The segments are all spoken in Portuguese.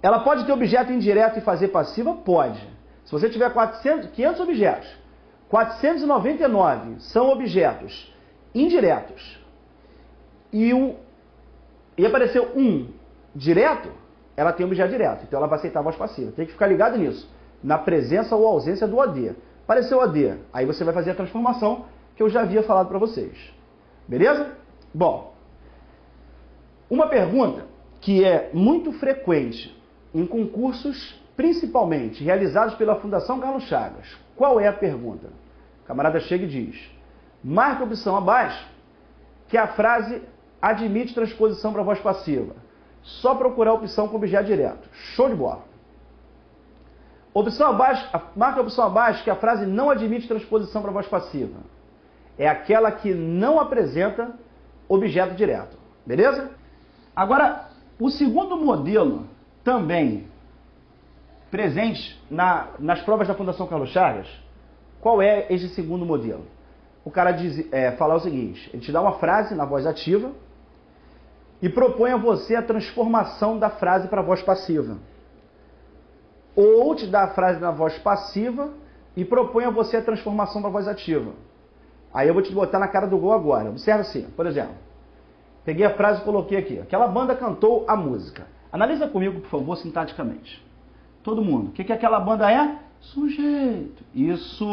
Ela pode ter objeto indireto e fazer passiva? Pode. Se você tiver 500 objetos, 499 são objetos indiretos e apareceu um direto, ela tem objeto direto. Então ela vai aceitar a voz passiva. Tem que ficar ligado nisso. Na presença ou ausência do OD. Apareceu o OD, aí você vai fazer a transformação que eu já havia falado para vocês. Beleza? Bom, uma pergunta que é muito frequente em concursos, principalmente realizados pela Fundação Carlos Chagas. Qual é a pergunta? O camarada chega e diz: marque a opção abaixo que a frase admite transposição para voz passiva. Só procurar a opção com objeto direto. Show de bola. Opção abaixo, marca a opção abaixo que a frase não admite transposição para voz passiva. É aquela que não apresenta objeto direto. Beleza? Agora, o segundo modelo também presente nas provas da Fundação Carlos Chagas, qual é esse segundo modelo? O cara fala o seguinte: ele te dá uma frase na voz ativa e propõe a você a transformação da frase para a voz passiva. Ou te dá a frase na voz passiva e propõe a você a transformação para a voz ativa. Aí eu vou te botar na cara do gol agora. Observa assim, por exemplo. Peguei a frase e coloquei aqui. Aquela banda cantou a música. Analisa comigo, por favor, sintaticamente. Todo mundo. O que aquela banda é? Sujeito. Isso.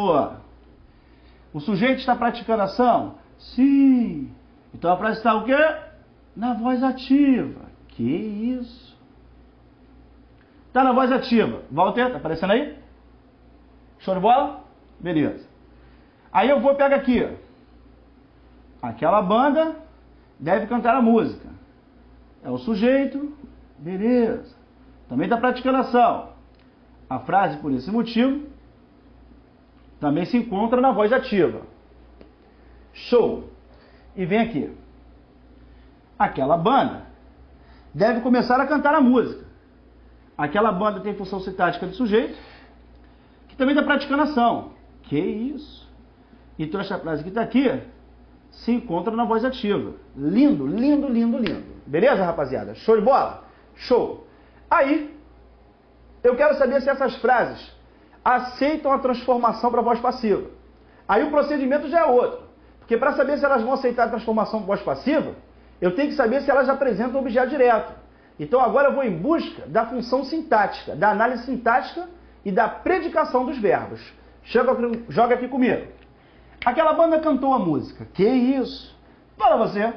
O sujeito está praticando ação? Sim. Então a frase está o quê? Na voz ativa. Que isso? Está na voz ativa. Walter, está aparecendo aí? Show de bola? Beleza. Aí eu vou pegar aqui. Aquela banda deve cantar a música. É o sujeito. Beleza. Também está praticando ação. A frase, por esse motivo, também se encontra na voz ativa. Show. E vem aqui. Aquela banda deve começar a cantar a música. Aquela banda tem função sintática de sujeito, que também está praticando ação. Que isso? Então essa frase que está aqui se encontra na voz ativa. Lindo, lindo, lindo, lindo. Beleza, rapaziada? Show de bola? Show. Aí, eu quero saber se essas frases aceitam a transformação para voz passiva. Aí o procedimento já é outro. Porque para saber se elas vão aceitar a transformação para voz passiva, eu tenho que saber se elas apresentam objeto direto. Então agora eu vou em busca da função sintática, da análise sintática e da predicação dos verbos. Joga aqui comigo. Aquela banda cantou a música. Que isso? Fala você.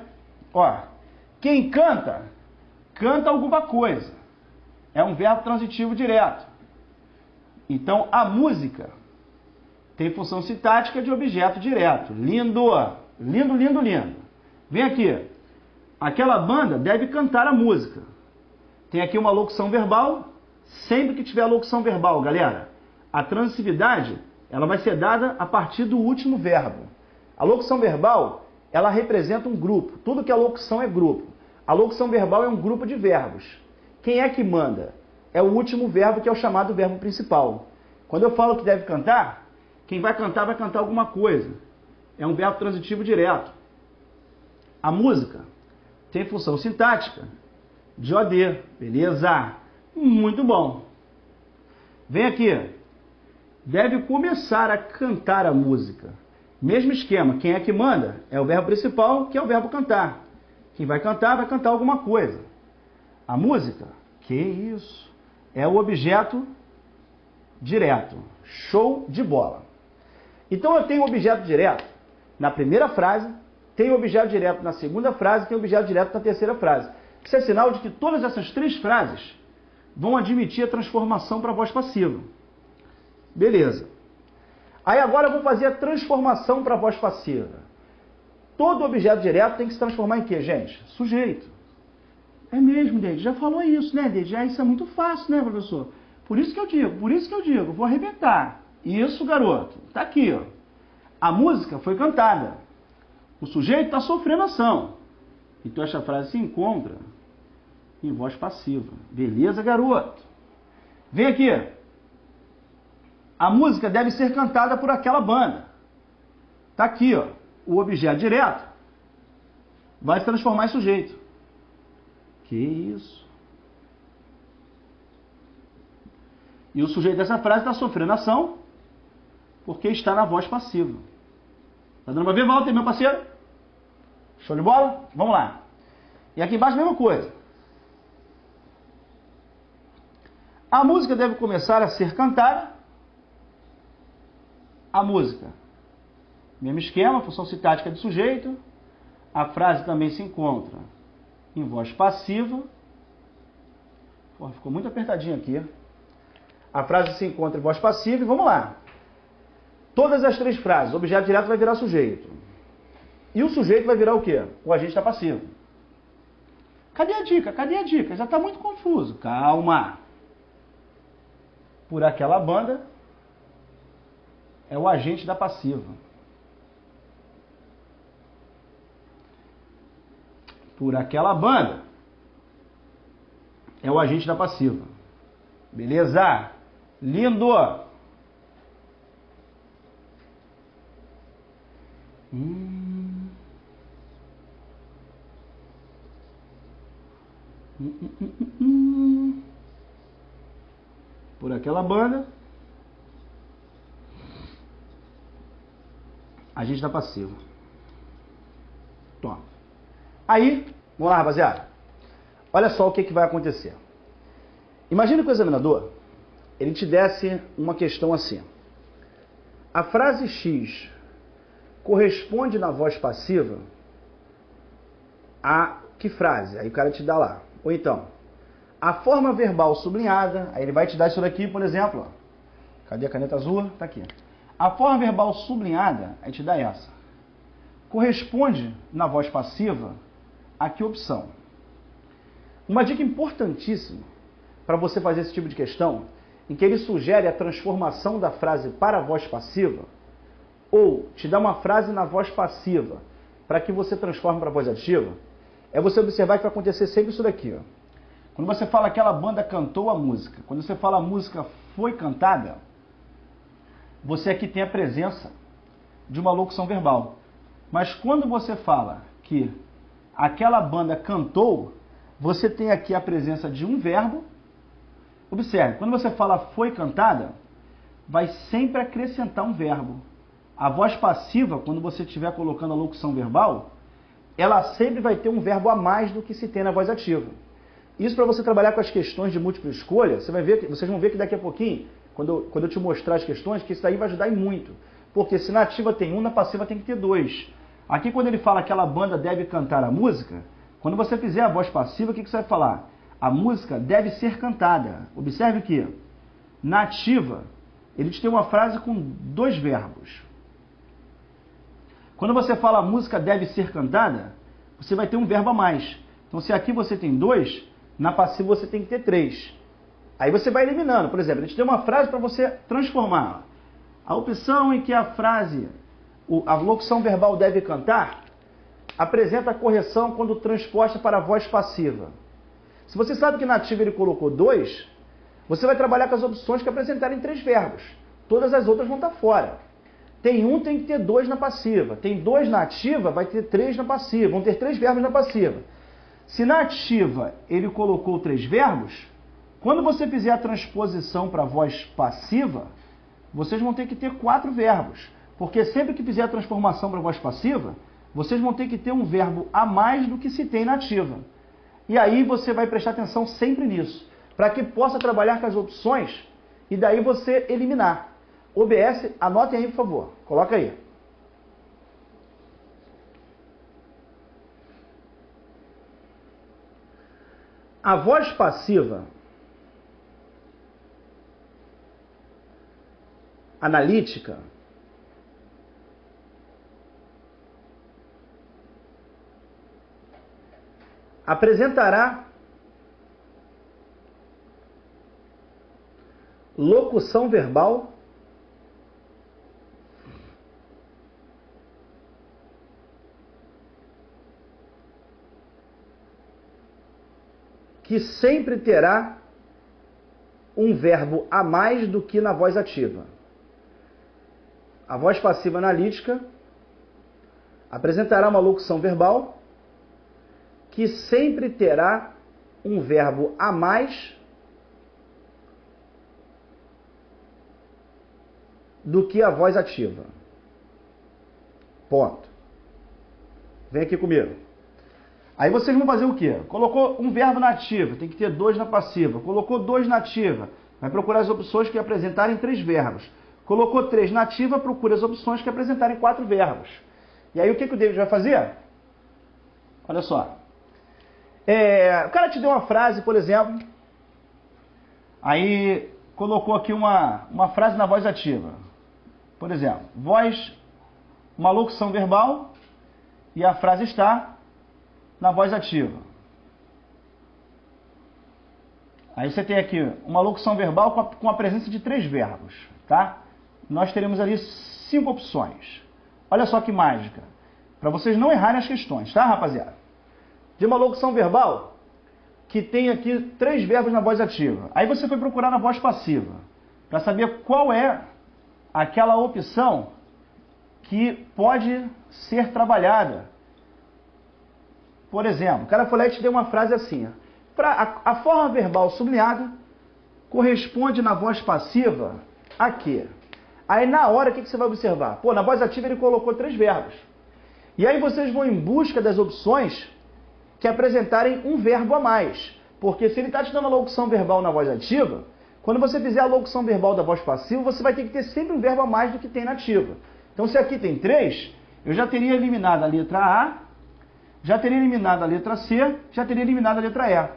Ó, quem canta, canta alguma coisa. É um verbo transitivo direto. Então a música tem função sintática de objeto direto. Lindo, lindo, lindo, lindo. Vem aqui. Aquela banda deve cantar a música. Tem aqui uma locução verbal. Sempre que tiver locução verbal, galera, a transitividade ela vai ser dada a partir do último verbo. A locução verbal, ela representa um grupo. Tudo que é locução é grupo. A locução verbal é um grupo de verbos. Quem é que manda? É o último verbo, que é o chamado verbo principal. Quando eu falo que deve cantar, quem vai cantar alguma coisa. É um verbo transitivo direto. A música tem função sintática de OD. Beleza? Muito bom. Vem aqui. Deve começar a cantar a música. Mesmo esquema. Quem é que manda? É o verbo principal, que é o verbo cantar. Quem vai cantar alguma coisa. A música, que isso? É o objeto direto. Show de bola. Então eu tenho objeto direto na primeira frase, tenho objeto direto na segunda frase, tenho objeto direto na terceira frase. Isso é sinal de que todas essas três frases vão admitir a transformação para a voz passiva. Beleza. Aí agora eu vou fazer a transformação para a voz passiva. Todo objeto direto tem que se transformar em quê, gente? Sujeito. É mesmo, Deide. Já falou isso, né, Deide? Isso é muito fácil, né, professor? Por isso que eu digo. Vou arrebentar. Isso, garoto. Tá aqui, ó. A música foi cantada. O sujeito está sofrendo ação. Então essa frase se encontra em voz passiva. Beleza, garoto? Vem aqui. A música deve ser cantada por aquela banda. Tá aqui, ó. O objeto direto vai se transformar em sujeito. Que isso? E o sujeito dessa frase está sofrendo ação porque está na voz passiva. Tá dando para ver, Walter, meu parceiro? Show de bola? Vamos lá. E aqui embaixo a mesma coisa. A música deve começar a ser cantada. A música. Mesmo esquema, função sintática do sujeito. A frase também se encontra em voz passiva. Pô, ficou muito apertadinho aqui. A frase se encontra em voz passiva e vamos lá. Todas as três frases, o objeto direto vai virar sujeito. E o sujeito vai virar o quê? O agente está passivo. Cadê a dica? Cadê a dica? Já está muito confuso. Calma. Por aquela banda é o agente da passiva. Por aquela banda é o agente da passiva. Beleza? Lindo! Por aquela banda, a gente tá passivo. Toma. Aí, vamos lá, rapaziada. Olha só o que vai acontecer. Imagina que o examinador, ele te desse uma questão assim. A frase X corresponde na voz passiva a que frase? Aí o cara te dá lá. Ou então, a forma verbal sublinhada, aí ele vai te dar isso daqui, por exemplo. Ó. Cadê a caneta azul? Tá aqui. A forma verbal sublinhada, aí te dá essa. Corresponde na voz passiva a que opção? Uma dica importantíssima para você fazer esse tipo de questão, em que ele sugere a transformação da frase para a voz passiva, ou te dá uma frase na voz passiva para que você transforme para a voz ativa, é você observar que vai acontecer sempre isso daqui. Ó. Quando você fala aquela banda cantou a música, quando você fala a música foi cantada, você aqui tem a presença de uma locução verbal. Mas quando você fala que aquela banda cantou, você tem aqui a presença de um verbo. Observe, quando você fala foi cantada, vai sempre acrescentar um verbo. A voz passiva, quando você estiver colocando a locução verbal, ela sempre vai ter um verbo a mais do que se tem na voz ativa. Isso para você trabalhar com as questões de múltipla escolha, vocês vão ver que daqui a pouquinho, quando eu te mostrar as questões, que isso daí vai ajudar e muito. Porque se na ativa tem um, na passiva tem que ter dois. Aqui quando ele fala que aquela banda deve cantar a música, quando você fizer a voz passiva, o que você vai falar? A música deve ser cantada. Observe que na ativa, ele te tem uma frase com dois verbos. Quando você fala a música deve ser cantada, você vai ter um verbo a mais. Então, se aqui você tem dois, na passiva você tem que ter três. Aí você vai eliminando. Por exemplo, a gente tem uma frase para você transformar. A opção em que a frase, a locução verbal deve cantar, apresenta a correção quando transposta para a voz passiva. Se você sabe que na ativa ele colocou dois, você vai trabalhar com as opções que apresentarem três verbos. Todas as outras vão estar fora. Tem um, tem que ter dois na passiva. Tem dois na ativa, vai ter três na passiva. Vão ter três verbos na passiva. Se na ativa ele colocou três verbos, quando você fizer a transposição para a voz passiva, vocês vão ter que ter quatro verbos. Porque sempre que fizer a transformação para a voz passiva, vocês vão ter que ter um verbo a mais do que se tem na ativa. E aí você vai prestar atenção sempre nisso, para que possa trabalhar com as opções e daí você eliminar. OBS, anotem aí, por favor. Coloca aí. A voz passiva analítica apresentará locução verbal que sempre terá um verbo a mais do que na voz ativa. A voz passiva analítica apresentará uma locução verbal que sempre terá um verbo a mais do que a voz ativa. Ponto. Vem aqui comigo. Aí vocês vão fazer o quê? Colocou um verbo na ativa, tem que ter 2 na passiva. Colocou 2 na ativa, vai procurar as opções que apresentarem 3 verbos. Colocou 3 na ativa, procura as opções que apresentarem 4 verbos. E aí o que o David vai fazer? Olha só. O cara te deu uma frase, por exemplo, aí colocou aqui uma frase na voz ativa. Por exemplo, voz, uma locução verbal, e a frase está na voz ativa. Aí você tem aqui uma locução verbal com a presença de 3 verbos, tá? Nós teremos ali 5 opções. Olha só que mágica, para vocês não errarem as questões, tá, rapaziada? De uma locução verbal que tem aqui 3 verbos na voz ativa. Aí você foi procurar na voz passiva, para saber qual é aquela opção que pode ser trabalhada. Por exemplo, o cara foi lá e te deu uma frase assim, a forma verbal sublinhada corresponde na voz passiva a quê? Aí na hora, o que você vai observar? Pô, na voz ativa ele colocou 3 verbos. E aí vocês vão em busca das opções que apresentarem um verbo a mais. Porque se ele está te dando a locução verbal na voz ativa, quando você fizer a locução verbal da voz passiva, você vai ter que ter sempre um verbo a mais do que tem na ativa. Então se aqui tem 3, eu já teria eliminado a letra A, já teria eliminado a letra C, já teria eliminado a letra E.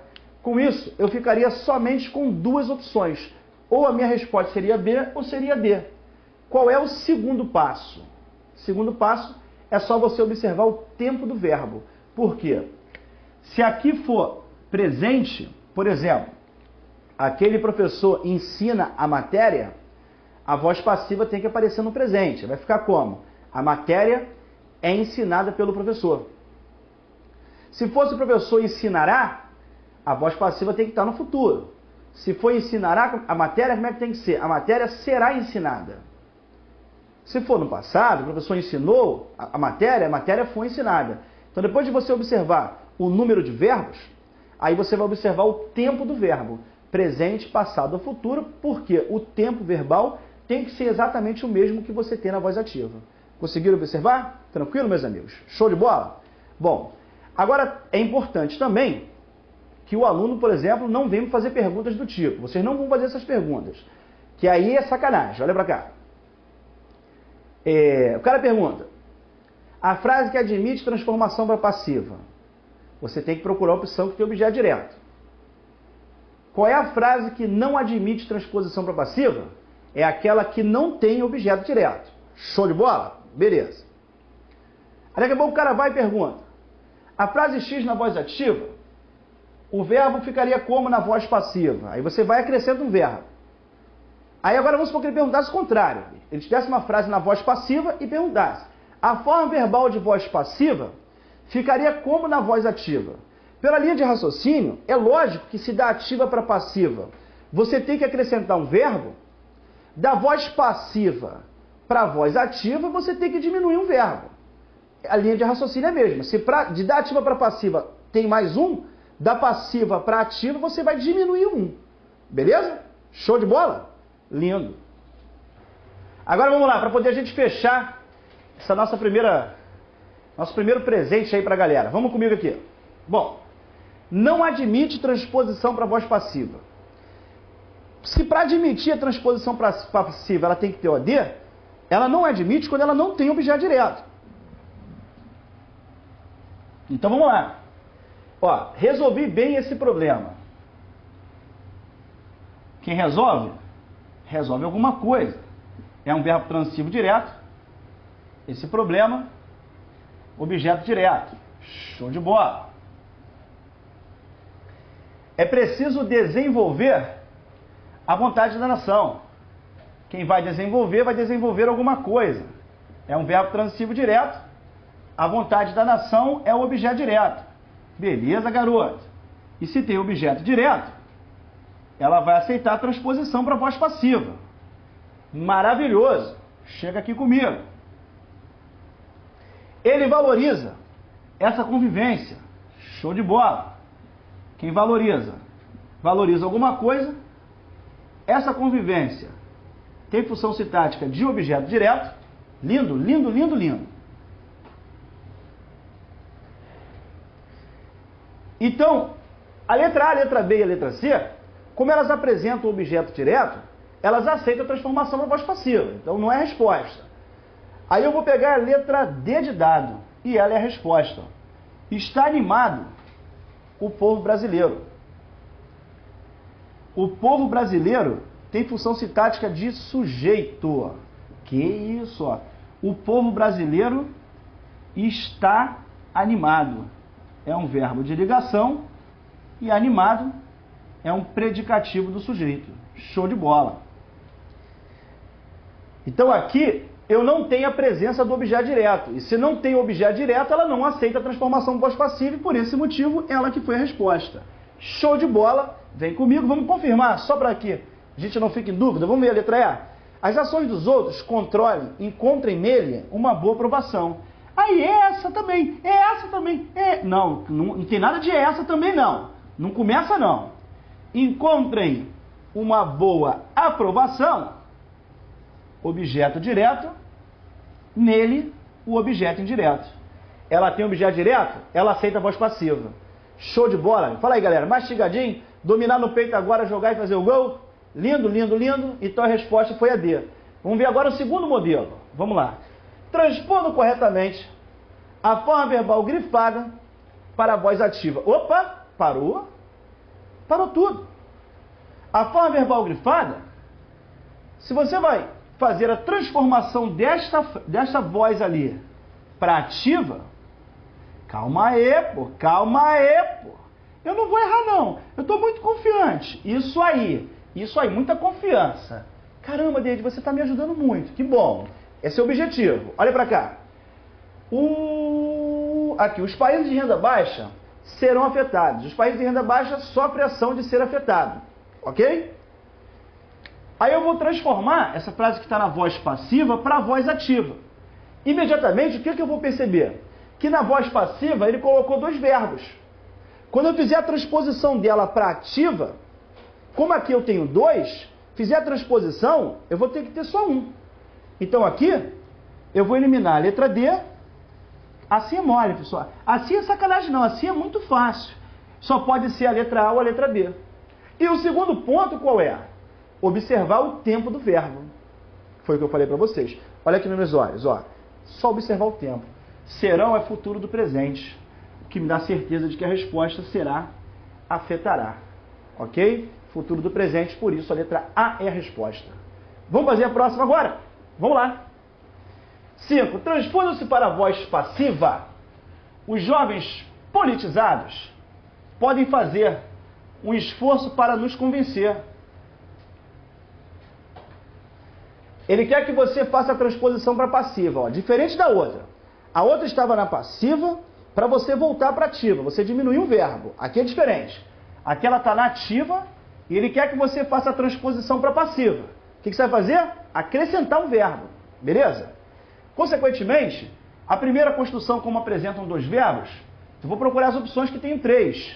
Com isso, eu ficaria somente com 2 opções. Ou a minha resposta seria B ou seria D. Qual é o segundo passo? O segundo passo é só você observar o tempo do verbo. Por quê? Se aqui for presente, por exemplo, aquele professor ensina a matéria, a voz passiva tem que aparecer no presente. Vai ficar como? A matéria é ensinada pelo professor. Se fosse o professor ensinará, a voz passiva tem que estar no futuro. Se for ensinará a matéria, como é que tem que ser? A matéria será ensinada. Se for no passado, o professor ensinou a matéria foi ensinada. Então, depois de você observar o número de verbos, aí você vai observar o tempo do verbo. Presente, passado ou futuro, porque o tempo verbal tem que ser exatamente o mesmo que você tem na voz ativa. Conseguiram observar? Tranquilo, meus amigos? Show de bola? Bom, agora é importante também que o aluno, por exemplo, não venha fazer perguntas do tipo. Vocês não vão fazer essas perguntas, que aí é sacanagem. Olha pra cá. O cara pergunta, a frase que admite transformação para passiva. Você tem que procurar a opção que tem objeto direto. Qual é a frase que não admite transposição para passiva? É aquela que não tem objeto direto. Show de bola? Beleza. Aí daqui a pouco o cara vai e pergunta, a frase X na voz ativa, o verbo ficaria como na voz passiva? Aí você vai e acrescenta um verbo. Aí agora vamos supor que ele perguntasse o contrário. Ele te desse uma frase na voz passiva e perguntasse, a forma verbal de voz passiva ficaria como na voz ativa? Pela linha de raciocínio, é lógico que se da ativa para passiva, você tem que acrescentar um verbo, da voz passiva para a voz ativa, você tem que diminuir um verbo. A linha de raciocínio é a mesma. Se de da ativa para passiva tem mais um, da passiva para ativa você vai diminuir um. Beleza? Show de bola? Lindo. Agora vamos lá, para poder a gente fechar essa nosso primeiro presente aí para a galera. Vamos comigo aqui. Bom, não admite transposição para voz passiva. Se para admitir a transposição passiva ela tem que ter OD, ela não admite quando ela não tem objeto direto. Então vamos lá. Ó, resolvi bem esse problema. Quem resolve? Resolve alguma coisa. É um verbo transitivo direto. Esse problema, objeto direto. Show de bola. É preciso desenvolver a vontade da nação. Quem vai desenvolver alguma coisa. É um verbo transitivo direto. A vontade da nação é o objeto direto. Beleza, garoto? E se tem objeto direto, ela vai aceitar a transposição para a voz passiva. Maravilhoso. Chega aqui comigo. Ele valoriza essa convivência. Show de bola. Quem valoriza? Valoriza alguma coisa. Essa convivência tem função sintática de objeto direto. Lindo, lindo, lindo, lindo. Então, a letra A, a letra B e a letra C, como elas apresentam o objeto direto, elas aceitam a transformação para voz passiva. Então, não é resposta. Aí eu vou pegar a letra D de dado, e ela é a resposta. Está animado o povo brasileiro. O povo brasileiro tem função sintática de sujeito. Que isso, ó. O povo brasileiro está animado. É um verbo de ligação e animado é um predicativo do sujeito. Show de bola. Então aqui eu não tenho a presença do objeto direto. E se não tem objeto direto, ela não aceita a transformação voz passiva e por esse motivo ela que foi a resposta. Show de bola. Vem comigo, vamos confirmar, só para que a gente não fique em dúvida. Vamos ver a letra E. As ações dos outros controlem, encontrem nele uma boa aprovação. Aí essa também, essa também. Não tem nada de essa também não. Não começa não. Encontrem uma boa aprovação, objeto direto, nele o objeto indireto. Ela tem objeto direto, ela aceita a voz passiva. Show de bola. Fala aí, galera, mastigadinho, dominar no peito agora, jogar e fazer o gol. Lindo, lindo, lindo. Então a resposta foi a D. Vamos ver agora o segundo modelo. Vamos lá. Transpondo corretamente a forma verbal grifada para a voz ativa. Opa, parou. Parou tudo. A forma verbal grifada, se você vai fazer a transformação desta voz ali para ativa, calma aí, pô, calma aí, pô. Eu não vou errar, não. Eu estou muito confiante. Isso aí, muita confiança. Caramba, Deide, você está me ajudando muito. Que bom. Esse é o objetivo. Olha para cá. Aqui, os países de renda baixa serão afetados. Os países de renda baixa sofrem a ação de ser afetado. Ok? Aí eu vou transformar essa frase que está na voz passiva para a voz ativa. Imediatamente, o que eu vou perceber? Que na voz passiva ele colocou dois verbos. Quando eu fizer a transposição dela para ativa, como aqui eu tenho dois, fizer a transposição, eu vou ter que ter só um. Então aqui, eu vou eliminar a letra D. Assim é mole, pessoal. Assim é sacanagem não, assim é muito fácil. Só pode ser a letra A ou a letra B. E o segundo ponto qual é? Observar o tempo do verbo. Foi o que eu falei para vocês. Olha aqui nos meus olhos, ó. Só observar o tempo. Serão é futuro do presente, o que me dá certeza de que a resposta será afetará. Ok? Futuro do presente, por isso a letra A é a resposta. Vamos fazer a próxima agora? Vamos lá. 5. Transpondo-se para a voz passiva, os jovens politizados podem fazer um esforço para nos convencer. Ele quer que você faça a transposição para passiva, ó, diferente da outra. A outra estava na passiva, para você voltar para ativa, você diminuiu o verbo. Aqui é diferente. Aqui ela está na ativa e ele quer que você faça a transposição para passiva. O que você vai fazer? Acrescentar um verbo, beleza? Consequentemente, a primeira construção, como apresentam dois verbos, eu vou procurar as opções que tem 3.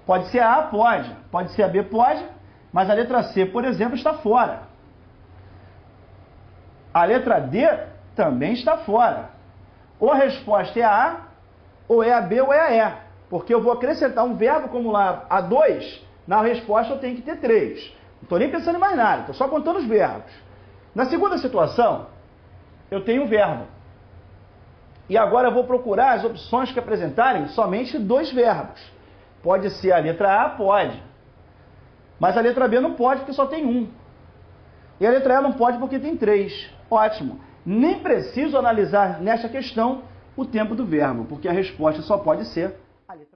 Pode ser a A, pode. Pode ser a B, pode. Mas a letra C, por exemplo, está fora. A letra D também está fora. Ou a resposta é a A, ou é a B, ou é a E. Porque eu vou acrescentar um verbo como lá a 2, na resposta eu tenho que ter 3. Não estou nem pensando em mais nada, estou só contando os verbos. Na segunda situação, eu tenho um verbo. E agora eu vou procurar as opções que apresentarem somente 2 verbos. Pode ser a letra A, pode. Mas a letra B não pode porque só tem 1. E a letra E não pode porque tem 3. Ótimo. Nem preciso analisar nesta questão o tempo do verbo, porque a resposta só pode ser a letra